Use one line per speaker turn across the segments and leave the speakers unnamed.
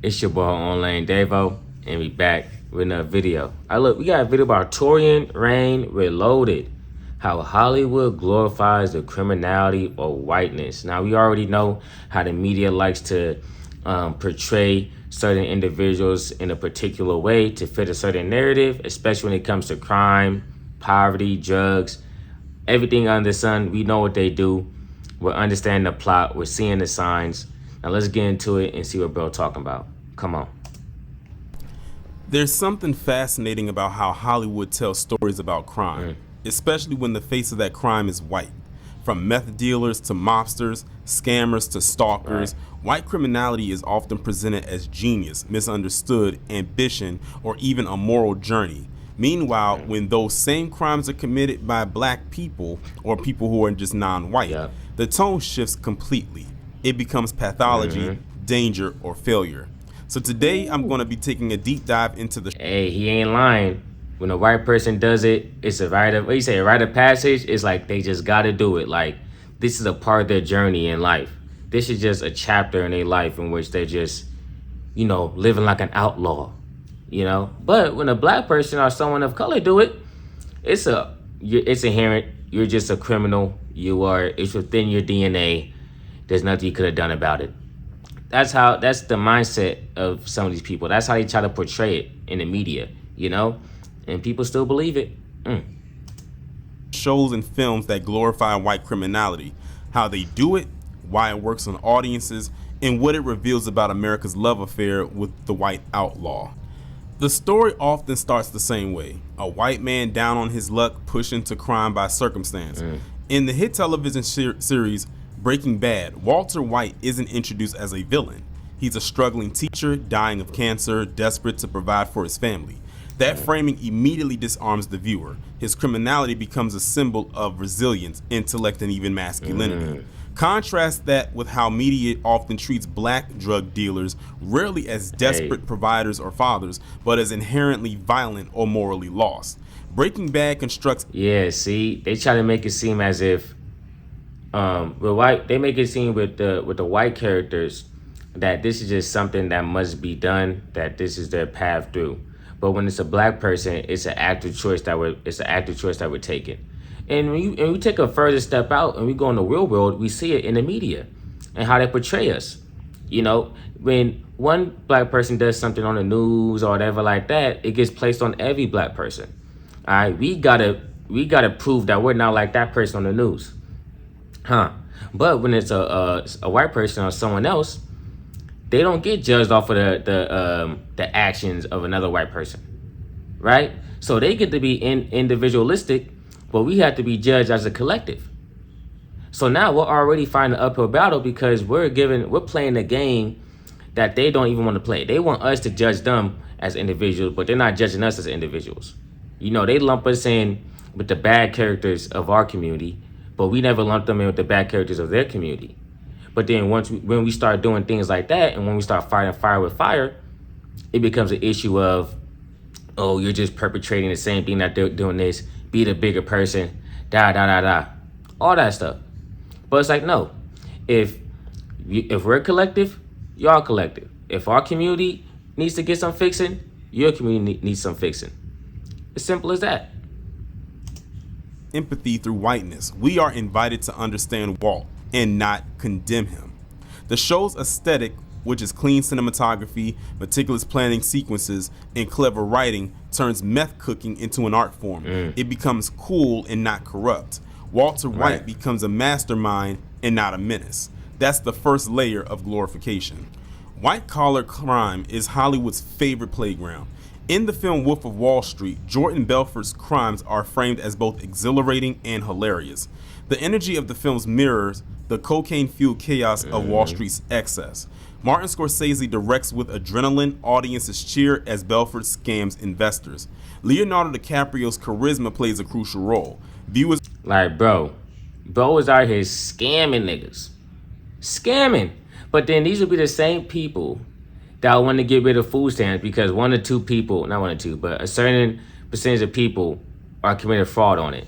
It's your boy Online Davo, and we back with another video. Look, we got a video about Torian Rain Reloaded. How Hollywood glorifies the criminality of whiteness. Now, we already know how the media likes to portray certain individuals in a particular way to fit a certain narrative, especially when it comes to crime, poverty, drugs, everything under the sun. We know what they do. We're understanding the plot. We're seeing the signs. Now let's get into it and see what Bro talking about. Come on.
There's something fascinating about how Hollywood tells stories about crime, especially when the face of that crime is white. From meth dealers to mobsters, scammers to stalkers, white criminality is often presented as genius, misunderstood, ambition, or even a moral journey. Meanwhile, when those same crimes are committed by black people or people who are just non-white, the tone shifts completely. It becomes pathology, danger, or failure. So today I'm going to be taking a deep dive into the...
Hey, he ain't lying. When a white person does it, it's a rite of, what you say, a rite of passage. It's like they just got to do it. Like, this is a part of their journey in life. This is just a chapter in their life in which they're just, you know, living like an outlaw, you know? But when a black person or someone of color do it, it's inherent. You're just a criminal. It's within your DNA. There's nothing you could have done about it. That's the mindset of some of these people. That's how they try to portray it in the media, you know? And people still believe it.
Shows and films that glorify white criminality, how they do it, why it works on audiences, and what it reveals about America's love affair with the white outlaw. The story often starts the same way. A white man down on his luck pushed into crime by circumstance. In the hit television series Breaking Bad, Walter White isn't introduced as a villain. He's a struggling teacher, dying of cancer, desperate to provide for his family. That framing immediately disarms the viewer. His criminality becomes a symbol of resilience, intellect, and even masculinity. Contrast that with how media often treats black drug dealers rarely as desperate providers or fathers, but as inherently violent or morally lost. Breaking Bad constructs...
Yeah, see, they try to make it seem as if they make it seem with the white characters that this is just something that must be done, that this is their path through. But when it's a black person, it's an active choice that we're taking. And when we take a further step out and we go in the real world, we see it in the media and how they portray us. You know, when one black person does something on the news or whatever like that, it gets placed on every black person. All right, we gotta prove that we're not like that person on the news. But when it's a white person or someone else, they don't get judged off of the actions of another white person, right? So they get to be individualistic, but we have to be judged as a collective. So now we're already fighting an uphill battle because we're playing a game that they don't even want to play. They want us to judge them as individuals, but they're not judging us as individuals. You know, they lump us in with the bad characters of our community, but we never lump them in with the bad characters of their community. But then when we start doing things like that, and when we start fighting fire with fire, it becomes an issue of, oh, you're just perpetrating the same thing that they're doing this, be the bigger person, all that stuff. But it's like, no, if we're collective, y'all collective. If our community needs to get some fixing, your community needs some fixing. As simple as that.
Empathy through whiteness. We are invited to understand Walt and not condemn him. The show's aesthetic, which is clean cinematography, meticulous planning sequences, and clever writing, turns meth cooking into an art form. It becomes cool and not corrupt. Walter White becomes a mastermind and not a menace. That's the first layer of glorification. White-collar crime is Hollywood's favorite playground. In the film Wolf of Wall Street, Jordan Belfort's crimes are framed as both exhilarating and hilarious. The energy of the films mirrors the cocaine-fueled chaos of Wall Street's excess. Martin Scorsese directs with adrenaline, audiences cheer as Belfort scams investors. Leonardo DiCaprio's charisma plays a crucial role. Viewers...
Like, bro is out here scamming niggas. Scamming. But then these will be the same people that want to get rid of food stamps because one or two people, not one or two, but a certain percentage of people are committing fraud on it.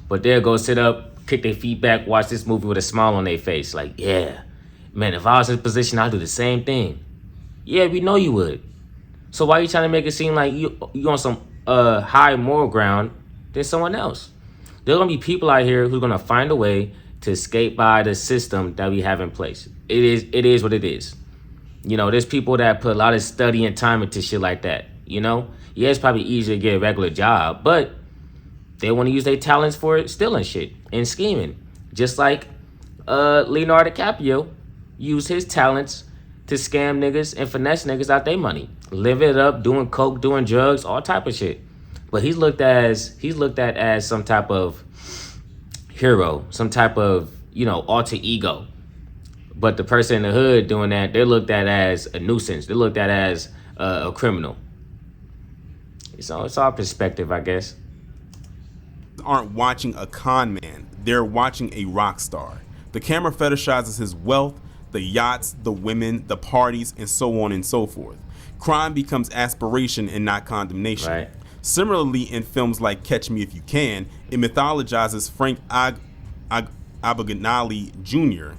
But they'll go sit up, kick their feet back, watch this movie with a smile on their face. Like, yeah, man, if I was in this position, I'd do the same thing. Yeah, we know you would. So why are you trying to make it seem like you on some high moral ground than someone else? There's gonna be people out here who's gonna find a way to escape by the system that we have in place. It is what it is. You know, there's people that put a lot of study and time into shit like that. You know, yeah, it's probably easier to get a regular job, but they want to use their talents for stealing shit and scheming, just like Leonardo DiCaprio used his talents to scam niggas and finesse niggas out their money, live it up, doing coke, doing drugs, all type of shit. But he's looked at as some type of hero, some type of alter ego. But the person in the hood doing that, they're looked at as a nuisance. They're looked at as a criminal. It's all perspective, I guess.
Aren't watching a con man, they're watching a rock star. The camera fetishizes his wealth, the yachts, the women, the parties, and so on and so forth. Crime becomes aspiration and not condemnation.
Right.
Similarly, in films like Catch Me If You Can, it mythologizes Frank Abagnale Jr.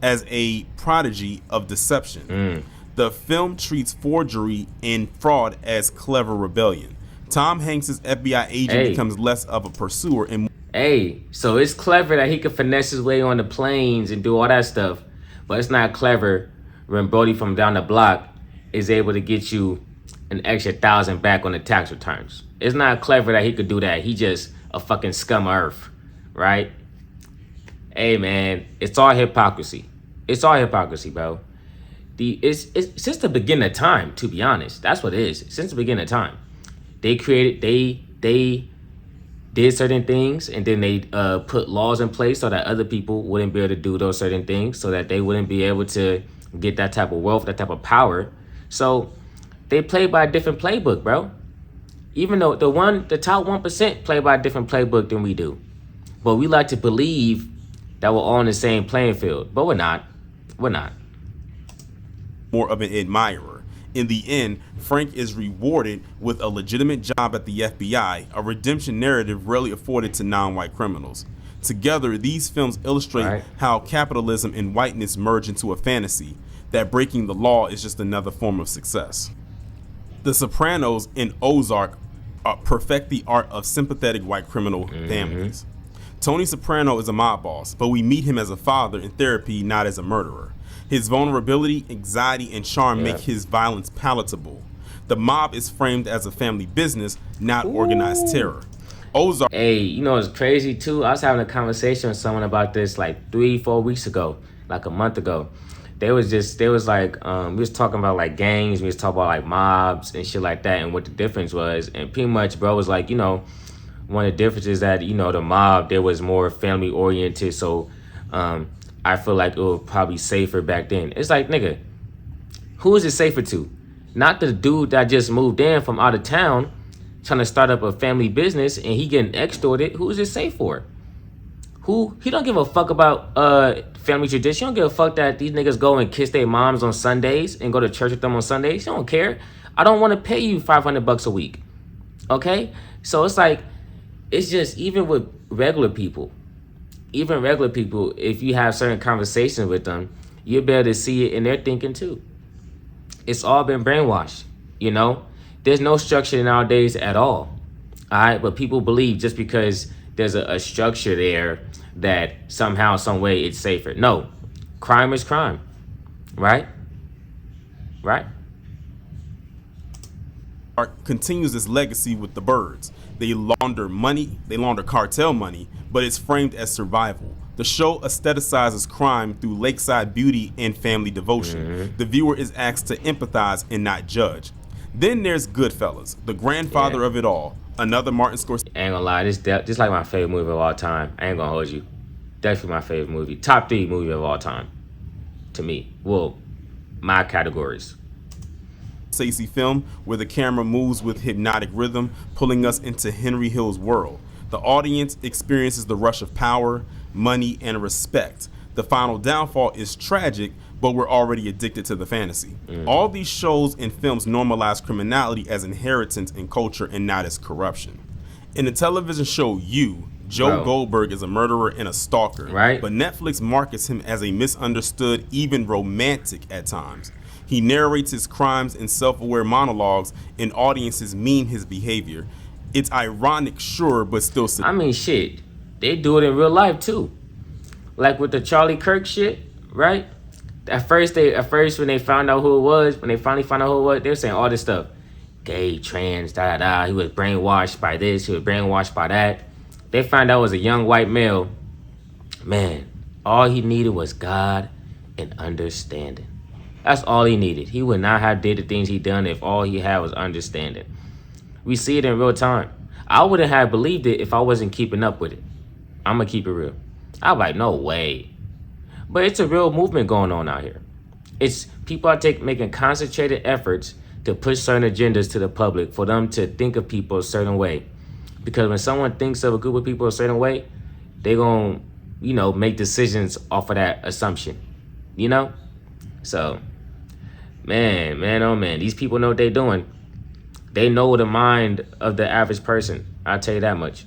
as a prodigy of deception. The film treats forgery and fraud as clever rebellion. Tom Hanks' FBI agent becomes less of a pursuer and
so it's clever that he could finesse his way on the planes and do all that stuff, but it's not clever when Brody from down the block is able to get you an extra 1,000 back on the tax returns. It's not clever that he could do that. He just a fucking scum of earth, right? Hey man, it's all hypocrisy. It's all hypocrisy, bro. It's since the beginning of time, to be honest. That's what it is. Since the beginning of time. They did certain things, and then they put laws in place so that other people wouldn't be able to do those certain things, so that they wouldn't be able to get that type of wealth, that type of power. So they play by a different playbook, bro. Even though the top 1% play by a different playbook than we do. But we like to believe that we're all on the same playing field. But we're not. We're not.
More of an admirer. In the end, Frank is rewarded with a legitimate job at the FBI, a redemption narrative rarely afforded to non-white criminals. Together, these films illustrate how capitalism and whiteness merge into a fantasy, that breaking the law is just another form of success. The Sopranos and Ozark perfect the art of sympathetic white criminal families. Tony Soprano is a mob boss, but we meet him as a father in therapy, not as a murderer. His vulnerability, anxiety, and charm make his violence palatable. The mob is framed as a family business, not organized terror. Ozark.
Hey, you know it's crazy too? I was having a conversation with someone about this like 3-4 weeks ago, like a month ago. We was talking about like gangs, we was talking about like mobs and shit like that and what the difference was. And pretty much bro was like, one of the differences is that, the mob, there was more family oriented. So, I feel like it was probably safer back then. It's like, nigga, who is it safer to? Not the dude that just moved in from out of town trying to start up a family business and he getting extorted. Who is it safe for? He don't give a fuck about family tradition. He don't give a fuck that these niggas go and kiss their moms on Sundays and go to church with them on Sundays. He don't care. I don't want to pay you $500 a week. Okay? So it's like, it's just even with regular people, if you have certain conversations with them, you're better to see it in their thinking too. It's all been brainwashed, There's no structure nowadays at all. All right, but people believe just because there's a structure there that somehow, some way it's safer. No, crime is crime, right? Right?
Continues this legacy with the Birds. They launder money, they launder cartel money, but it's framed as survival. The show aestheticizes crime through lakeside beauty and family devotion. The viewer is asked to empathize and not judge. Then there's Goodfellas, the grandfather of it all. Another Martin Scorsese.
I ain't gonna lie, this like my favorite movie of all time. I ain't gonna hold you. Definitely my favorite movie. Top 3 movie of all time. To me. Well, my categories.
Film where the camera moves with hypnotic rhythm, pulling us into Henry Hill's world. The audience experiences the rush of power, money, and respect. The final downfall is tragic, but we're already addicted to the fantasy. All these shows and films normalize criminality as inheritance in culture and not as corruption. In the television show You, Joe Goldberg is a murderer and a stalker,
right?
But Netflix markets him as a misunderstood, even romantic at times. He narrates his crimes in self-aware monologues, and audiences meme his behavior. It's ironic, sure, but still.
I mean, shit, they do it in real life too. Like with the Charlie Kirk shit, right? At first when they found out who it was, when they finally found out who it was, they were saying all this stuff. Gay, trans, da da da. He was brainwashed by this, he was brainwashed by that. They found out it was a young white male. Man, all he needed was God and understanding. That's all he needed. He would not have did the things he done if all he had was understanding. We see it in real time. I wouldn't have believed it if I wasn't keeping up with it. I'm gonna keep it real. I'm like, no way. But it's a real movement going on out here. It's people are making concentrated efforts to push certain agendas to the public for them to think of people a certain way. Because when someone thinks of a group of people a certain way, they're gonna, make decisions off of that assumption. So, man, oh man, these people know what they're doing. They know the mind of the average person. I'll tell you that much.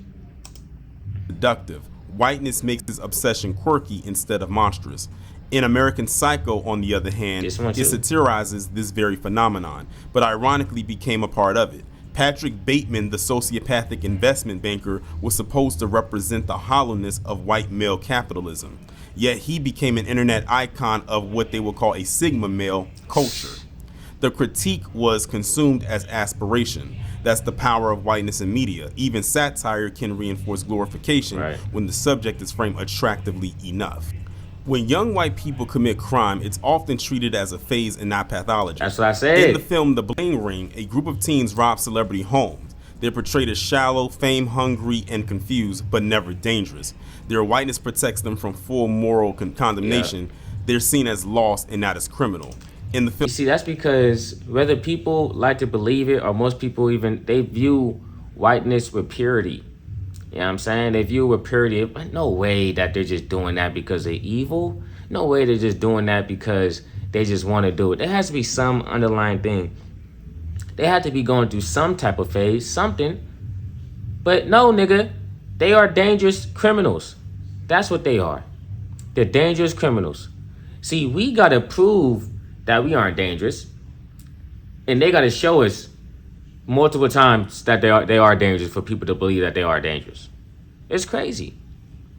Productive. Whiteness makes this obsession quirky instead of monstrous. In American Psycho, on the other hand, it satirizes this very phenomenon, but ironically became a part of it. Patrick Bateman, the sociopathic investment banker, was supposed to represent the hollowness of white male capitalism. Yet he became an internet icon of what they would call a Sigma male culture. The critique was consumed as aspiration. That's the power of whiteness in media. Even satire can reinforce glorification when the subject is framed attractively enough. When young white people commit crime, it's often treated as a phase and not pathology.
That's what I said.
In the film The Bling Ring, a group of teens rob celebrity homes. They're portrayed as shallow, fame-hungry, and confused, but never dangerous. Their whiteness protects them from full moral condemnation. They're seen as lost and not as criminal. In the film,
you see, that's because whether people like to believe it or most people they view whiteness with purity. You know what I'm saying? They view it with purity. But no way that they're just doing that because they're evil. No way they're just doing that because they just want to do it. There has to be some underlying thing. They have to be going through some type of phase, something. But no, nigga, they are dangerous criminals. That's what they are. They're dangerous criminals. See, we got to prove that we aren't dangerous. And they got to show us multiple times that they are dangerous for people to believe that they are dangerous. It's crazy.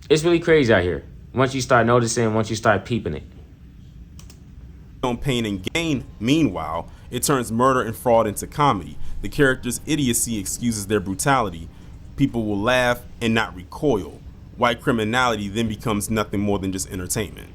It's really crazy out here. Once you start noticing, once you start peeping it.
On Pain and Gain, meanwhile, it turns murder and fraud into comedy. The character's idiocy excuses their brutality. People will laugh and not recoil. White criminality then becomes nothing more than just entertainment.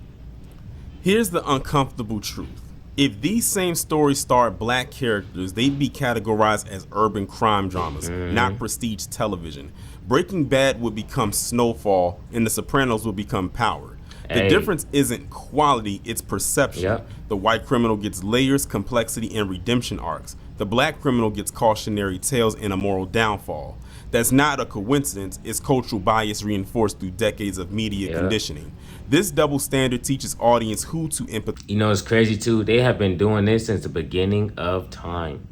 Here's the uncomfortable truth. If these same stories starred black characters, they'd be categorized as urban crime dramas, not prestige television. Breaking Bad would become Snowfall, and The Sopranos would become Power. The difference isn't quality, it's perception. The white criminal gets layers, complexity, and redemption arcs. The black criminal gets cautionary tales and a moral downfall. That's not a coincidence, it's cultural bias reinforced through decades of media conditioning. This double standard teaches audience who to empathize.
You know, it's crazy too. They have been doing this since the beginning of time.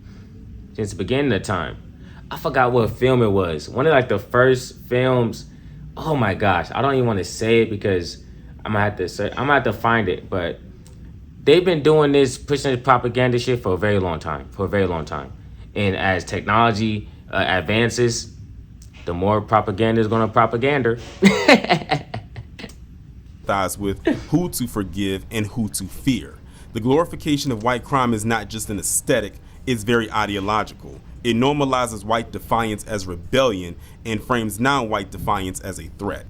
Since the beginning of time. I forgot what film it was. One of like the first films. Oh my gosh. I don't even want to say it because I'm gonna have to find it. But they've been doing this, pushing this propaganda shit for a very long time. And as technology advances, the more propaganda is gonna propaganda.
With who to forgive and who to fear. The glorification of white crime is not just an aesthetic, it's very ideological. It normalizes white defiance as rebellion and frames non-white defiance as a threat.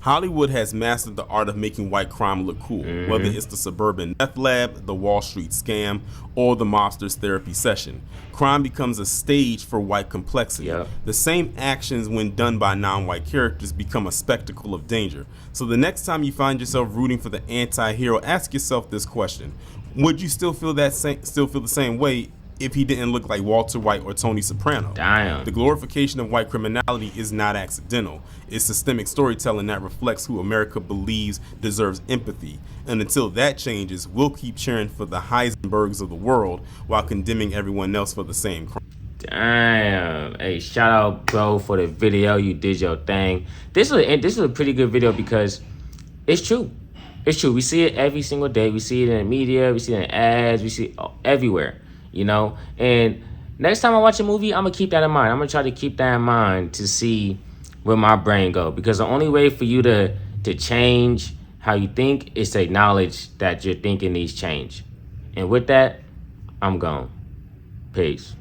Hollywood has mastered the art of making white crime look cool, whether it's the suburban meth lab, the Wall Street scam, or the mobster's therapy session. Crime becomes a stage for white complexity. The same actions when done by non-white characters become a spectacle of danger. So the next time you find yourself rooting for the anti-hero, ask yourself this question. Would you still feel the same way if he didn't look like Walter White or Tony Soprano?
Damn.
The glorification of white criminality is not accidental. It's systemic storytelling that reflects who America believes deserves empathy. And until that changes, we'll keep cheering for the Heisenbergs of the world while condemning everyone else for the same crime.
Damn. Hey, shout out, bro, for the video. You did your thing. This was a pretty good video because it's true. It's true. We see it every single day. We see it in the media. We see it in ads. We see it everywhere, you know? And next time I watch a movie, I'm going to keep that in mind. I'm going to try to keep that in mind to see where my brain go. Because the only way for you to change how you think is to acknowledge that your thinking needs change. And with that, I'm gone. Peace.